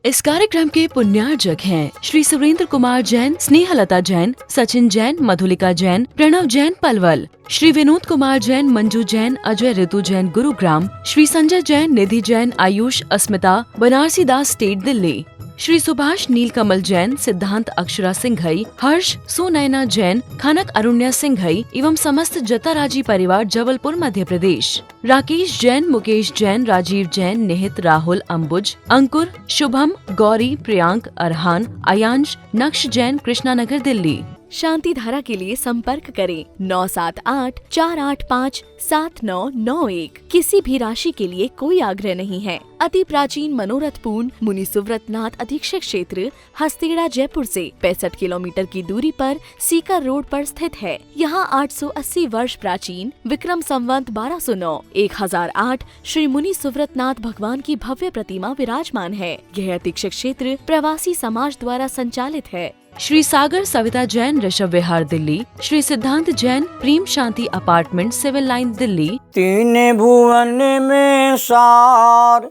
इस कार्यक्रम के पुण्यार्जक हैं श्री सुरेंद्र कुमार जैन, स्नेहलता जैन, सचिन जैन, मधुलिका जैन, प्रणव जैन पलवल, श्री विनोद कुमार जैन, मंजू जैन, अजय ऋतु जैन गुरुग्राम, श्री संजय जैन, निधि जैन, आयुष, अस्मिता, बनारसी दास स्टेट दिल्ली, श्री सुभाष नीलकमल जैन, सिद्धांत अक्षरा सिंघई, हर्ष सुनैना जैन, खनक अरुण्या सिंघई एवं समस्त जताराजी परिवार जबलपुर मध्य प्रदेश, राकेश जैन, मुकेश जैन, राजीव जैन, निहित, राहुल, अंबुज, अंकुर, शुभम, गौरी, प्रियांक, अरहान, अयांश, नक्श जैन, कृष्णानगर दिल्ली। शांति धारा के लिए संपर्क करें 9784857991। किसी भी राशि के लिए कोई आग्रह नहीं है। अति प्राचीन मनोरथपूर्ण मुनि सुव्रतनाथ अधीक्षक क्षेत्र हस्तेड़ा जयपुर से 65 किलोमीटर की दूरी पर सीकर रोड पर स्थित है। यहाँ 880 वर्ष प्राचीन विक्रम संवत 1209 1008 श्री मुनि सुव्रतनाथ भगवान की भव्य प्रतिमा विराजमान है। यह अधीक्षक क्षेत्र प्रवासी समाज द्वारा संचालित है। श्री सागर सविता जैन, ऋषभ विहार दिल्ली, श्री सिद्धांत जैन, प्रेम शांति अपार्टमेंट, सिविल लाइन दिल्ली। तीन भुवन में सार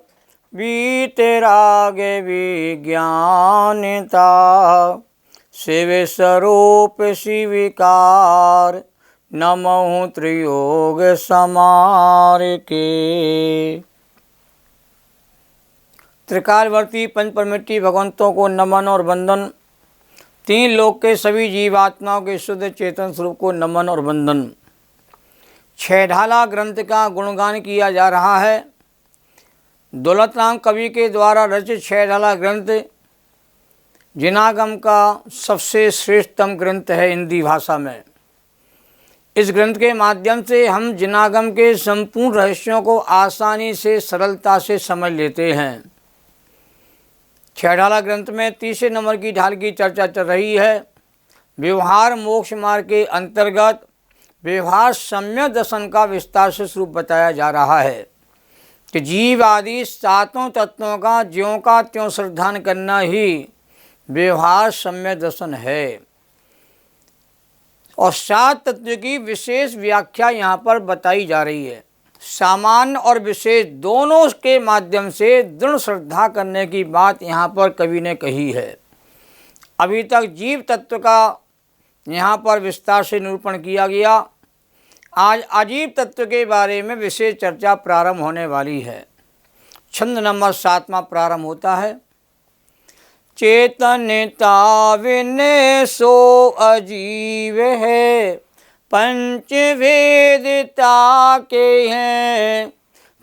बीते राग विज्ञानता, शिव स्वरूप शिविकार, नमः त्रियोग समार के। त्रिकालवर्ती पंचपरमेष्ठी भगवंतों को नमन और वंदन। तीन लोक के सभी जीवात्माओं के शुद्ध चेतन स्वरूप को नमन और वंदन। छहढाला ग्रंथ का गुणगान किया जा रहा है। दौलत राम कवि के द्वारा रचित छहढाला ग्रंथ जिनागम का सबसे श्रेष्ठतम ग्रंथ है हिंदी भाषा में। इस ग्रंथ के माध्यम से हम जिनागम के संपूर्ण रहस्यों को आसानी से सरलता से समझ लेते हैं। छहढाला ग्रंथ में 30 नंबर की ढाल की चर्चा चल रही है। व्यवहार मोक्ष मार्ग के अंतर्गत व्यवहार सम्यक दर्शन का विस्तार से स्वरूप बताया जा रहा है कि जीव आदि सातों तत्वों का ज्यों का त्यों श्रद्धान करना ही व्यवहार सम्यक दर्शन है। और सात तत्व की विशेष व्याख्या यहाँ पर बताई जा रही है। सामान्य और विशेष दोनों के माध्यम से दृढ़ श्रद्धा करने की बात यहाँ पर कवि ने कही है। अभी तक जीव तत्व का यहाँ पर विस्तार से निरूपण किया गया। आज अजीव तत्व के बारे में विशेष चर्चा प्रारंभ होने वाली है। छंद नंबर 7वां प्रारंभ होता है। चेतनता विनय सो अजीव है, पंचवेदता के हैं,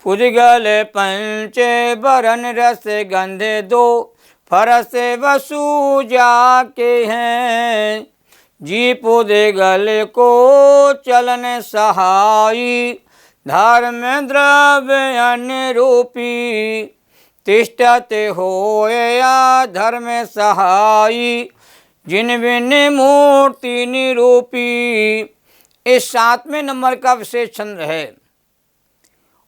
फुदगल पंच बरन रस गंध दो, फरस वसु जाके हैं। जी पुदगल को चलन सहाई, धर्म द्रव्य अनुरूपी, तिष्ठते होया धर्म सहाई, जिन बिन मूर्ति निरूपी। इस 7वें नंबर का विशेष छंद है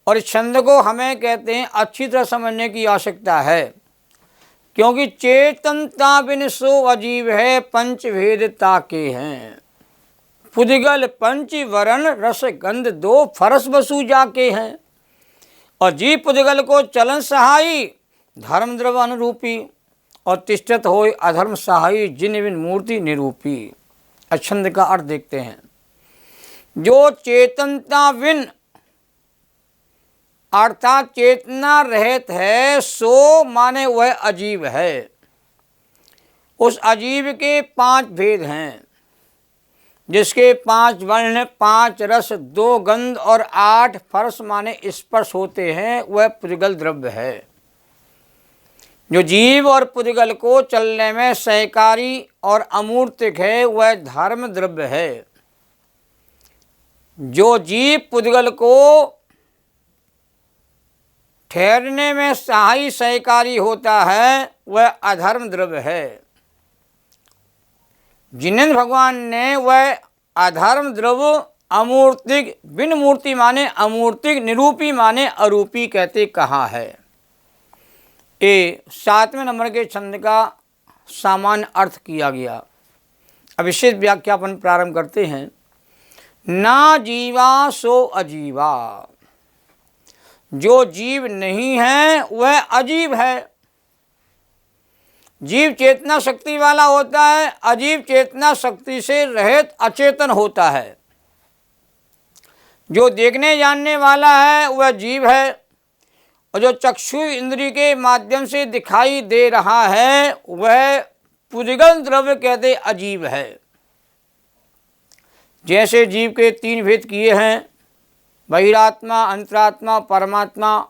और इस छंद को हमें कहते हैं अच्छी तरह समझने की आवश्यकता है, क्योंकि चेतनता बिन सो अजीब है, पंचभेदता के हैं। पुदगल पंच वरण रस गंध दो, फरस वसु जाके हैं। और जी पुदगल को चलन सहाई, धर्म द्रव्य अनुरूपी, और तिष्ठत होय अधर्म सहाई, जिन बिन मूर्ति निरूपी। छंद का अर्थ देखते हैं। जो चेतनता विन अर्थात चेतना रहित है, सो माने वह अजीब है। उस अजीब के 5 भेद हैं, जिसके 5 वर्ण, 5 रस, 2 गंध और 8 फर्श माने स्पर्श होते हैं, वह पुद्गल द्रव्य है। जो जीव और पुद्गल को चलने में सहकारी और अमूर्तिक है, वह धर्म द्रव्य है। जो जीव पुद्गल को ठहरने में सहायी सहकारी होता है, वह अधर्म द्रव्य है। जिनेंद्र भगवान ने वह अधर्म द्रव्य अमूर्तिक, बिन मूर्ति माने अमूर्तिक, निरूपी माने अरूपी कहते कहा है। ये 7वें नंबर के छंद का सामान्य अर्थ किया गया। अब विशेष व्याख्यापन प्रारंभ करते हैं। ना जीवा सो अजीवा, जो जीव नहीं है वह अजीब है। जीव चेतना शक्ति वाला होता है, अजीव चेतना शक्ति से रहित अचेतन होता है। जो देखने जानने वाला है वह जीव है, और जो चक्षु इंद्रिय के माध्यम से दिखाई दे रहा है वह पुद्गल द्रव्य कहते अजीव है। जैसे जीव के 3 भेद किए हैं, बहिरात्मा, अंतरात्मा, परमात्मा,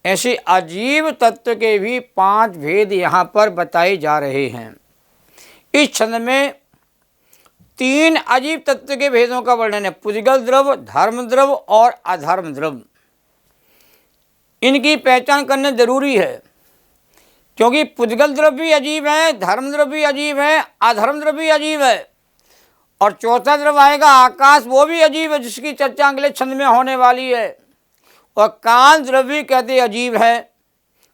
ऐसे अजीव तत्व के भी 5 भेद यहाँ पर बताए जा रहे हैं। इस छंद में 3 अजीव तत्व के भेदों का वर्णन है, पुद्गल द्रव्य, धर्म द्रव्य और अधर्म द्रव्य। इनकी पहचान करना जरूरी है, क्योंकि पुद्गल द्रव्य भी अजीब है, धर्म द्रव्य भी अजीब है, अधर्म द्रव्य भी अजीब है, और चौथा द्रव्य आएगा आकाश, वो भी अजीब है, जिसकी चर्चा अगले छंद में होने वाली है। और काल द्रव्य कहते अजीब है।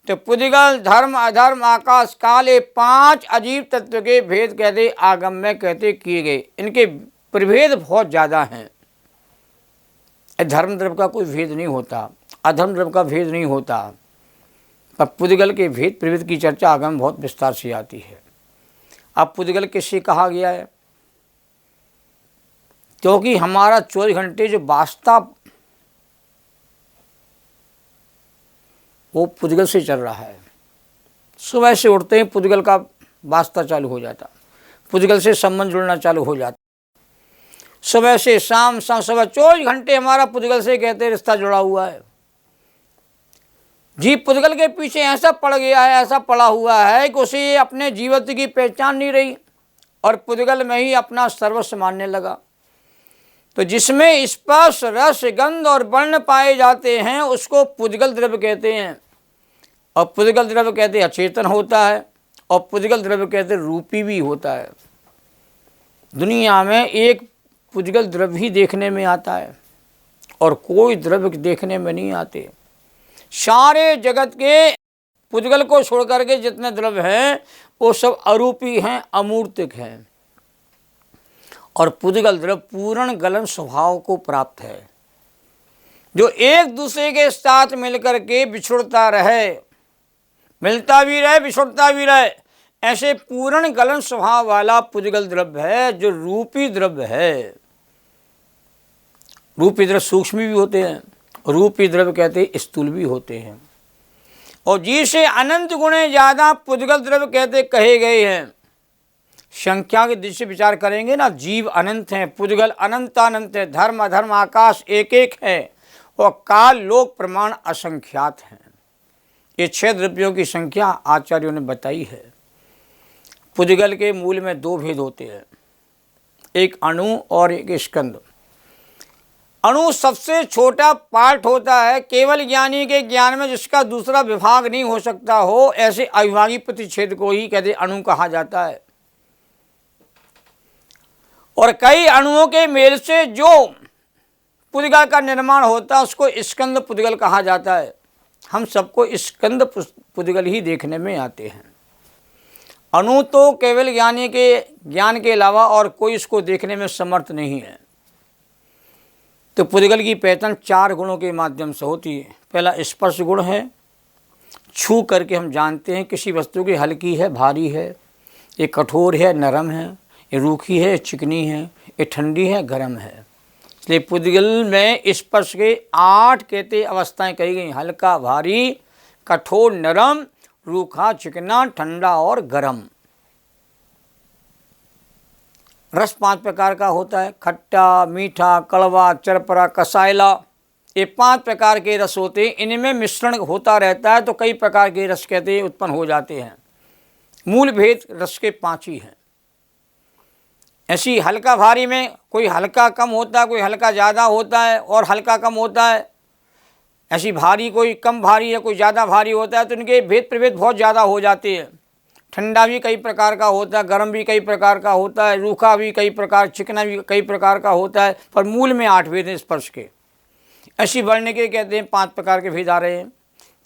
तो पुद्गल, धर्म, अधर्म, आकाश, काल, ये 5 अजीब तत्व के भेद कहते आगम में कहते किए गए। इनके प्रभेद बहुत ज़्यादा हैं। धर्म द्रव्य का कोई भेद नहीं होता, अधर्म द्रव्य का भेद नहीं होता, पर पुद्गल के भेद प्रभेद की चर्चा आगम में बहुत विस्तार से आती है। अब पुद्गल किससे कहा गया है? क्योंकि हमारा 24 घंटे जो वास्ता वो पुद्गल से चल रहा है। सुबह से उठते ही पुद्गल का वास्ता चालू हो जाता, पुद्गल से संबंध जुड़ना चालू हो जाता। सुबह से शाम सुबह 24 घंटे हमारा पुद्गल से कहते रिश्ता जुड़ा हुआ है। जीव पुद्गल के पीछे ऐसा पड़ गया है, ऐसा पड़ा हुआ है कि उसे अपने जीवत्व की पहचान नहीं रही और पुद्गल में ही अपना सर्वस्व मानने लगा। तो जिसमें स्पर्श, रस, गंध और वर्ण पाए जाते हैं उसको पुद्गल द्रव्य कहते हैं। और पुद्गल द्रव्य कहते अचेतन होता है, और पुद्गल द्रव्य कहते रूपी भी होता है। दुनिया में एक पुद्गल द्रव्य ही देखने में आता है और कोई द्रव्य देखने में नहीं आते। सारे जगत के पुद्गल को छोड़ करके जितने द्रव्य हैं वो सब अरूपी हैं, अमूर्तिक हैं। और पुद्गल द्रव्य पूर्ण गलन स्वभाव को प्राप्त है, जो एक दूसरे के साथ मिलकर के बिछुड़ता रहे, मिलता भी रहे, बिछुड़ता भी रहे, ऐसे पूर्ण गलन स्वभाव वाला पुद्गल द्रव्य है जो रूपी द्रव्य है। रूपी द्रव्य सूक्ष्म भी होते हैं, रूपी द्रव्य कहते स्थूल भी होते हैं। और जिसे अनंत गुणे ज़्यादा पुद्गल द्रव्य कहते कहे गए हैं। संख्या की दृष्टि से विचार करेंगे ना, जीव अनंत हैं, पुद्गल अनंत अनंत है, धर्म अधर्म आकाश एक एक है, और काल लोक प्रमाण असंख्यात हैं। ये 6 द्रव्यों की संख्या आचार्यों ने बताई है। पुद्गल के मूल में 2 भेद होते हैं, एक अणु और एक स्कंद। अणु सबसे छोटा पार्ट होता है, केवल ज्ञानी के ज्ञान में जिसका दूसरा विभाग नहीं हो सकता हो, ऐसे अविभागी प्रतिच्छेद को ही कहते अणु कहा जाता है। और कई अणुओं के मेल से जो पुद्गल का निर्माण होता है उसको स्कंद पुद्गल कहा जाता है। हम सबको स्कंद पुद्गल ही देखने में आते हैं। अणु तो केवल ज्ञानी के ज्ञान के अलावा और कोई इसको देखने में समर्थ नहीं है। तो पुद्गल की पहचान 4 गुणों के माध्यम से होती है। पहला स्पर्श गुण है, छू करके हम जानते हैं किसी वस्तु की हल्की है, भारी है, ये कठोर है, नरम है, ये रूखी है, चिकनी है, ये ठंडी है, गर्म है। इसलिए पुद्गल में स्पर्श के 8 कहते अवस्थाएं कही गई, हल्का, भारी, कठोर, नरम, रूखा, चिकना, ठंडा और गर्म। रस 5 प्रकार का होता है, खट्टा, मीठा, कड़वा, चरपरा, कसायला, ये 5 प्रकार के रस होते हैं। इनमें मिश्रण होता रहता है तो कई प्रकार के रस कहते उत्पन्न हो जाते हैं। मूल भेद रस के 5 ही हैं। ऐसी हल्का भारी में कोई हल्का कम होता है, कोई हल्का ज़्यादा होता है और हल्का कम होता है। ऐसी भारी कोई कम भारी है, कोई ज़्यादा भारी होता है, तो इनके भेद प्रभेद बहुत ज़्यादा हो जाते हैं। ठंडा भी कई प्रकार का होता है, गर्म भी कई प्रकार का होता है, रूखा भी कई प्रकार, चिकना भी कई प्रकार का होता है, पर मूल में 8 भेद हैं स्पर्श के। ऐसी वर्ण के कहते हैं 5 प्रकार के भेद आ रहे हैं।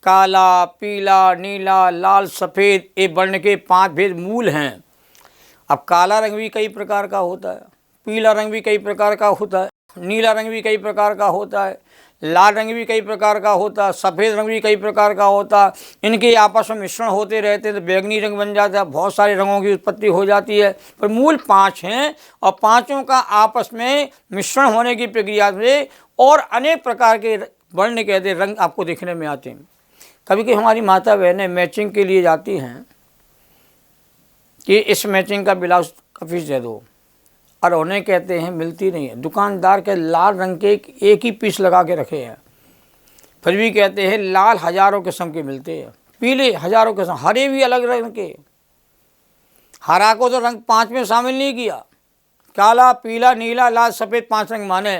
काला, पीला, नीला, लाल, सफ़ेद, ये वर्ण के 5 भेद मूल हैं। अब काला रंग भी कई प्रकार का होता है, पीला रंग भी कई प्रकार का होता है, नीला रंग भी कई प्रकार का होता है, लाल रंग भी कई प्रकार का होता, सफ़ेद रंग भी कई प्रकार का होता, इनके आपस में मिश्रण होते रहते तो बैगनी रंग बन जाता है, बहुत सारे रंगों की उत्पत्ति हो जाती है। पर मूल 5 हैं और पांचों का आपस में मिश्रण होने की प्रक्रिया से और अनेक प्रकार के वर्ण कहते रंग आपको देखने में आते हैं। कभी कभी हमारी माता बहनें मैचिंग के लिए जाती हैं कि इस मैचिंग का ब्लाउज का फीस दे दो, और उन्हें कहते हैं मिलती नहीं है। दुकानदार के लाल रंग के एक ही पीस लगा के रखे हैं, फिर भी कहते हैं लाल हजारों किस्म के मिलते हैं, पीले हजारों किस्म, हरे भी अलग रंग के। हरा को तो रंग 5 में शामिल नहीं किया, काला, पीला, नीला, लाल, सफ़ेद 5 रंग माने।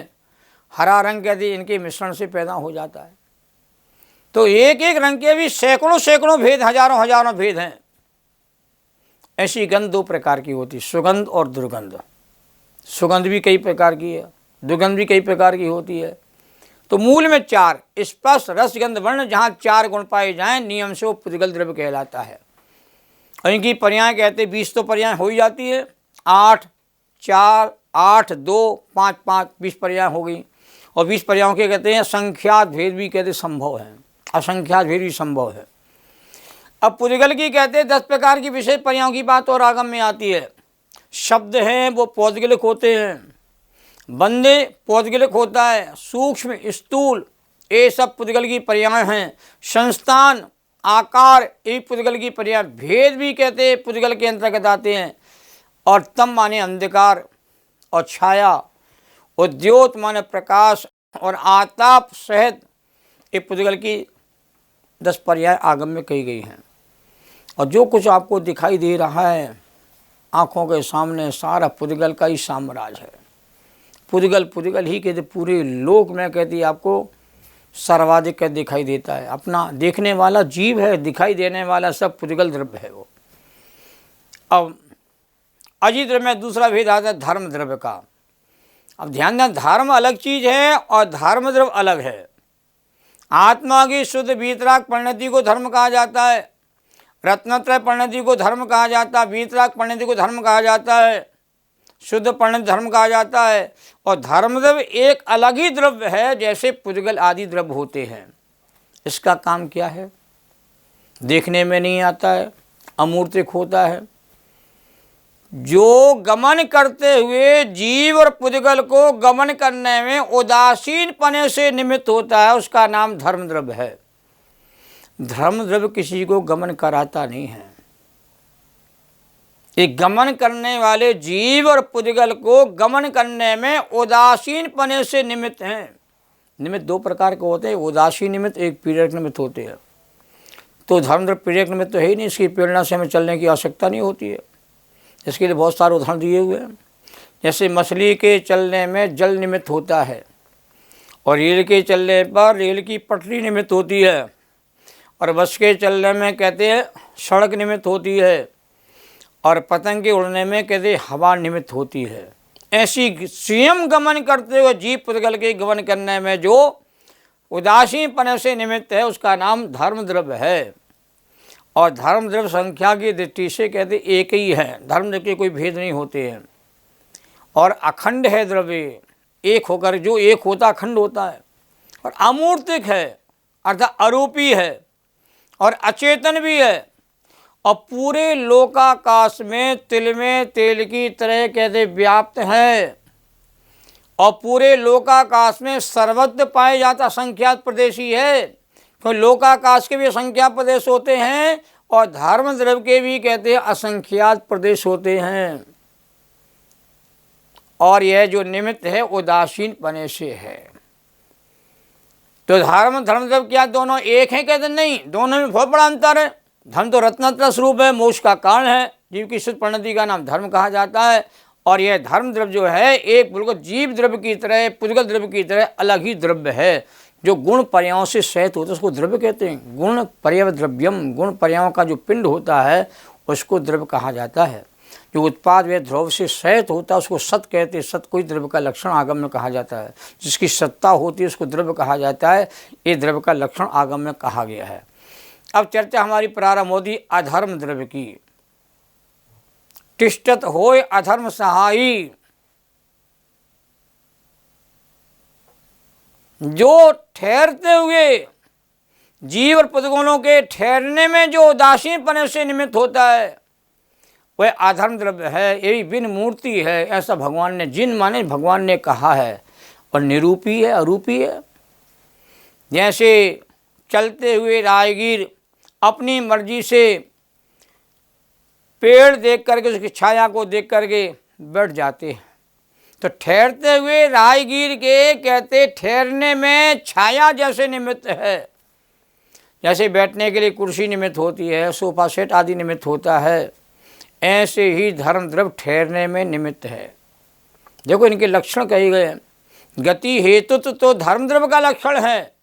हरा रंग कहते इनके मिश्रण से पैदा हो जाता है। तो एक एक रंग के भी सैकड़ों सैकड़ों भेद, हजारों हजारों भेद हैं। ऐसी गंध 2 प्रकार की होती, सुगंध और दुर्गंध। सुगंध भी कई प्रकार की है, दुर्गंध भी कई प्रकार की होती है। तो मूल में 4 स्पर्श रस गंध वर्ण, जहाँ 4 गुण पाए जाएं नियम से वो पुद्गल द्रव्य कहलाता है। और इनकी पर्याय कहते 20 तो पर्याय हो ही जाती है, 8 4 8 2 5 5 20 पर्याय हो गई। और 20 पर्यायों के कहते हैं संख्यात भेद भी कहते संभव है, असंख्यात भेद भी संभव है। अब पुद्गल की कहते हैं 10 प्रकार की विशेष पर्यायों की बात और आगम में आती है। शब्द हैं वो पौद्गलिक होते हैं, बंदे पौद्गलिक होता है, सूक्ष्म स्थूल ये सब पुद्गल की पर्याय हैं। संस्थान आकार ये पुद्गल की पर्याय, भेद भी कहते हैं पुद्गल के अंतर्गत आते हैं। और तम माने अंधकार और छाया, उद्योत माने प्रकाश और आताप सहित ये पुद्गल की 10 पर्याय आगम में कही गई हैं। और जो कुछ आपको दिखाई दे रहा है आँखों के सामने सारा पुद्गल का ही साम्राज्य है। पुद्गल पुद्गल ही कहते पूरे लोक में कहती आपको सर्वाधिक का दिखाई देता है। अपना देखने वाला जीव है, दिखाई देने वाला सब पुद्गल द्रव्य है वो। अब अजीत द्रव्य में दूसरा भेद आता है धर्म द्रव्य का। अब ध्यान दें, धर्म अलग चीज़ है और धर्म द्रव्य अलग है। आत्मा की शुद्ध वीतराग परिणति को धर्म कहा जाता है, रत्नत्रय परिणति को धर्म कहा जाता है, वीतराग परिणति को धर्म कहा जाता है, शुद्ध परिणति धर्म कहा जाता है। और धर्म द्रव्य एक अलग ही द्रव्य है, जैसे पुद्गल आदि द्रव्य होते हैं। इसका काम क्या है? देखने में नहीं आता है, अमूर्तिक होता है। जो गमन करते हुए जीव और पुद्गल को गमन करने में उदासीन पने से निमित्त होता है, उसका नाम धर्म द्रव्य है। धर्म द्रव्य किसी को गमन कराता नहीं है। एक गमन करने वाले जीव और पुद्गल को गमन करने में उदासीन पने से निमित्त हैं। निमित्त 2 प्रकार के होते हैं, उदासीन निमित्त, एक प्रेरक निमित्त होते हैं। तो धर्म द्रव्य प्रेरक निमित्त तो है ही नहीं, इसकी प्रेरणा से हमें चलने की आवश्यकता नहीं होती है। इसके लिए बहुत सारे उदाहरण दिए हुए हैं। जैसे मछली के चलने में जल निमित्त होता है, और रेल के चलने पर रेल की पटरी निमित्त होती है, और बस के चलने में कहते हैं सड़क निमित्त होती है, और पतंग के उड़ने में कहते हवा निमित्त होती है। ऐसी स्वयं गमन करते हुए जीव पुद्गल के गमन करने में जो उदासीन पने से निमित्त है, उसका नाम धर्म द्रव्य है। और धर्म द्रव्य संख्या की दृष्टि से कहते एक ही है, धर्म द्रव्य के कोई भेद नहीं होते हैं। और अखंड है द्रव्य, एक होकर जो एक होता अखंड होता है। और अमूर्तिक है अर्थात अरूपी है, और अचेतन भी है। और पूरे लोकाकाश में तेल की तरह कहते व्याप्त है। और पूरे लोकाकाश में सर्वत्र पाए जाता असंख्यात प्रदेश ही है। तो लोकाकाश के भी असंख्यात प्रदेश होते हैं, और धर्म द्रव्य के भी कहते हैं असंख्यात प्रदेश होते हैं। और यह जो निमित्त है उदासीन पने से है। तो धर्म द्रव्य क्या दोनों एक हैं? कहते नहीं, दोनों में बहुत बड़ा अंतर है। धर्म तो रत्नत्र स्वरूप है, मोक्ष का कारण है, जीव की शुद्ध परिणति का नाम धर्म कहा जाता है। और यह धर्म द्रव्य जो है एक बिल्कुल जीव द्रव्य की तरह, पुद्गल द्रव्य की तरह अलग ही द्रव्य है, जो गुण पर्यायों से सहित होता है, उसको द्रव्य कहते हैं। गुण पर्याय द्रव्यम, गुण पर्यायों का जो पिंड होता है उसको द्रव्य कहा जाता है। जो उत्पाद व ध्रुव से सहित होता है उसको सत कहते हैं। सत कोई द्रव्य का लक्षण आगम में कहा जाता है। जिसकी सत्ता होती है उसको द्रव्य कहा जाता है। ये द्रव्य का लक्षण आगम में कहा गया है। अब चर्चा हमारी प्रारंभ होती अधर्म द्रव्य की। तिष्ठत होय अधर्म सहाई, जो ठहरते हुए जीव और पदगुणों के ठहरने में जो उदासीनपन से निमित्त होता है वह अधर्म द्रव्य है, यही बिन मूर्ति है। ऐसा भगवान ने जिन माने भगवान ने कहा है, और निरूपी है, अरूपी है। जैसे चलते हुए राहगीर अपनी मर्जी से पेड़ देख करके उसकी छाया को देख करके बैठ जाते हैं, तो ठहरते हुए राहगीर के कहते ठहरने में छाया जैसे निमित्त है, जैसे बैठने के लिए कुर्सी निमित्त होती है, सोफा सेट आदि निमित्त होता है, ऐसे ही धर्म द्रव्य ठहरने में निमित्त है। देखो इनके लक्षण कहे गए। गति हेतुत्व तो धर्म द्रव्य का लक्षण है,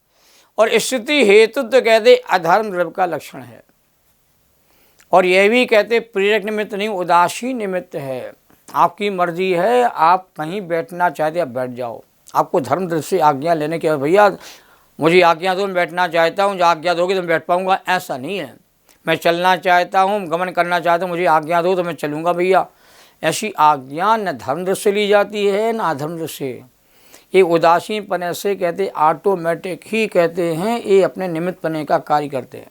और स्थिति हेतुत्व कहते अधर्म द्रव्य का लक्षण है। और यह भी कहते प्रेरक निमित्त नहीं, उदासीन निमित्त है। आपकी मर्जी है, आप कहीं बैठना चाहते आप बैठ जाओ, आपको धर्म द्रव्य से आज्ञा लेने के भैया मुझे आज्ञा दो, मैं बैठना चाहता हूँ, जो आज्ञा दोगे तो मैं बैठ पाऊँगा, ऐसा नहीं है। मैं चलना चाहता हूँ, गमन करना चाहता हूँ, मुझे आज्ञा दो तो मैं चलूँगा भैया, ऐसी आज्ञा न धर्म द्रव्य से ली जाती है न अधर्म द्रव्य से। ये उदासीन पने से कहते ऑटोमेटिक ही कहते हैं, ये अपने निमित्त पने का कार्य करते हैं।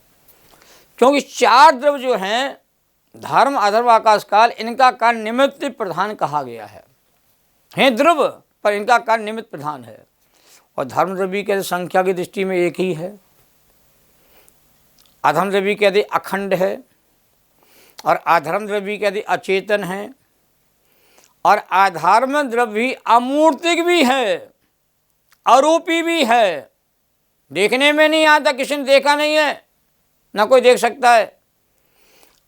क्योंकि चार द्रव्य जो हैं धर्म अधर्म आकाश काल, इनका कार्य निमित्त प्रधान कहा गया है द्रव्य, पर इनका कार्य निमित्त प्रधान है। और धर्म द्रव्य कहते संख्या की दृष्टि में एक ही है, अधर्म द्रव्य कहते अखंड है, और अधर्म द्रव्य कहते अचेतन है, और अधर्म द्रव्य अमूर्तिक भी है, अरूपी भी है। देखने में नहीं आता, किसी ने देखा नहीं है, ना कोई देख सकता है।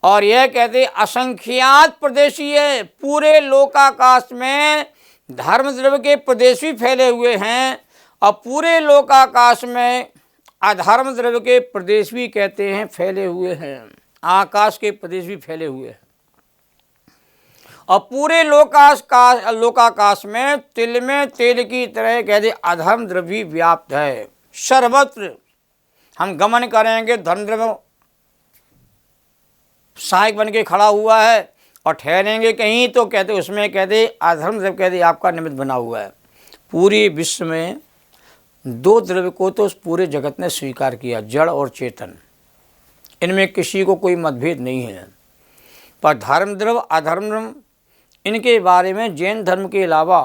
और यह कहते असंख्यात प्रदेशी है, पूरे लोकाकाश में धर्म द्रव्य के प्रदेश भी फैले हुए हैं, और पूरे लोकाकाश में अधर्म द्रव्य के प्रदेश भी कहते हैं फैले हुए हैं, आकाश के प्रदेश भी फैले हुए हैं। और पूरे लोकाकाश में तिल में तेल की तरह कहते अधर्म द्रव्य व्याप्त है सर्वत्र। हम गमन करेंगे, धर्म द्रव्य सहायक बन के खड़ा हुआ है, और ठहरेंगे कहीं तो कहते उसमें कहते अधर्म द्रव्य कहते आपका निमित्त बना हुआ है। पूरी विश्व में दो द्रव्य को तो पूरे जगत ने स्वीकार किया, जड़ और चेतन, इनमें किसी को कोई मतभेद नहीं है। पर धर्म द्रव्य अधर्म द्रव्य इनके बारे में जैन धर्म के अलावा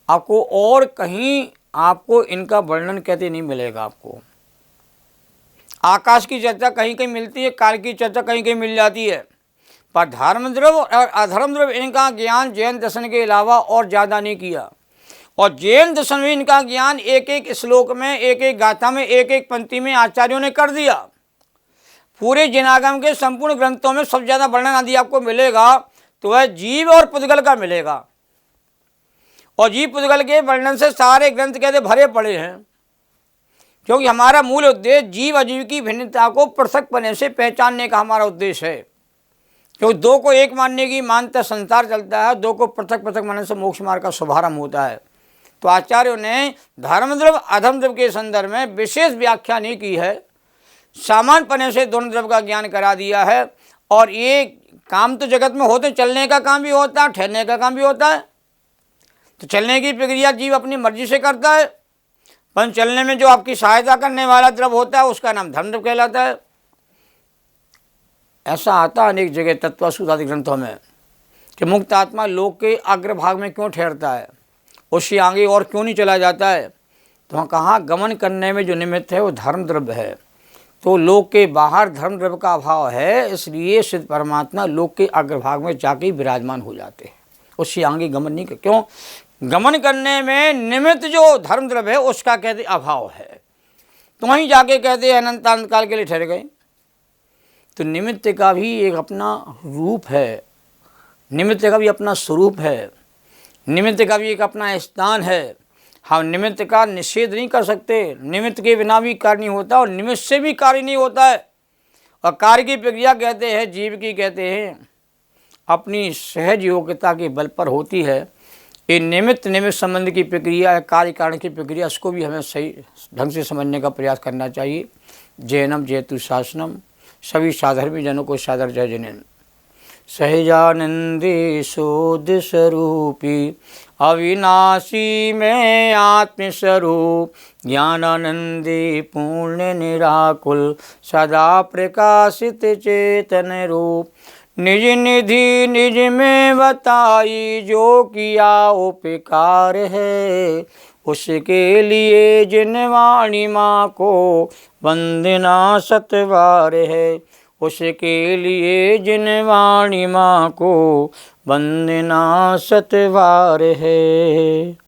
आपको और कहीं आपको इनका वर्णन कहते नहीं मिलेगा। आपको आकाश की चर्चा कहीं कहीं मिलती है, काल की चर्चा कहीं कहीं मिल जाती है, पर धर्म द्रव्य और अधर्म द्रव्य इनका ज्ञान जैन दर्शन के अलावा और ज़्यादा नहीं किया। और जैन दर्शन में इनका ज्ञान एक एक श्लोक में, एक एक गाथा में, एक एक पंक्ति में आचार्यों ने कर दिया। पूरे जैनागम के संपूर्ण ग्रंथों में सबसे ज़्यादा वर्णन आदि आपको मिलेगा तो वह जीव और पुद्गल का मिलेगा। और जीव पुद्गल के वर्णन से सारे ग्रंथ कहते भरे पड़े हैं, क्योंकि हमारा मूल उद्देश्य जीव अजीव की भिन्नता को पृथक पने से पहचानने का हमारा उद्देश्य है। क्योंकि दो को एक मानने की मानता संसार चलता है, दो को पृथक पृथक मानने से मोक्ष मार्ग का शुभारंभ होता है। तो आचार्यों ने धर्म द्रव्य अधर्म द्रव्य के संदर्भ में विशेष व्याख्या नहीं की है, सामान्य पने से दोनों द्रव्य का ज्ञान करा दिया है। और ये काम तो जगत में होते, चलने का काम भी होता है, ठहरने का काम भी होता है। तो चलने की प्रक्रिया जीव अपनी मर्जी से करता है, पर चलने में जो आपकी सहायता करने वाला द्रव्य होता है उसका नाम धर्म द्रव्य कहलाता है। ऐसा आता अनेक जगह तत्वसूत्र आदि ग्रंथों में कि मुक्त आत्मा लोक के अग्रभाग में क्यों ठहरता है, उससे आगे और क्यों नहीं चला जाता है। तो वहाँ कहाँ गमन करने में जो निमित्त है वो धर्म द्रव्य है। तो लोक के बाहर धर्म द्रव्य का अभाव है, इसलिए सिद्ध परमात्मा लोक के अग्रभाग में जाके विराजमान हो जाते हैं, उससे आगे गमन नहीं कर। क्यों? गमन करने में निमित्त जो धर्म द्रव्य है उसका कहते अभाव है, तो वहीं जाके कहते अनंत अनंत काल के लिए ठहर गए। तो निमित्त का भी एक अपना रूप है, निमित्त का भी अपना स्वरूप है, निमित्त का भी एक अपना स्थान है। हम निमित्त का निषेध नहीं कर सकते, निमित्त के बिना भी कार्य नहीं होता और निमित्त से भी कार्य नहीं होता है। और कार्य की प्रक्रिया कहते हैं जीव की कहते हैं अपनी सहज योग्यता के बल पर होती है। ये निमित्त संबंध की प्रक्रिया, कार्य कारण की प्रक्रिया, इसको भी हमें सही ढंग से समझने का प्रयास करना चाहिए। जैनम जयतु शासनम, सभी साधर्मी जनों को सादर जय जैन। सहजानंदी शोध स्वरूपी, अविनाशी में आत्मस्वरूप, ज्ञानानंदी पूर्ण निराकुल, सदा प्रकाशित चेतन रूप। निज निधि निज में बताई, जो किया उपकार है, उसके लिए जिन वाणी माँ को वंदना सतवार है, उसके लिए जिन वाणी माँ को वंदना सतवार है।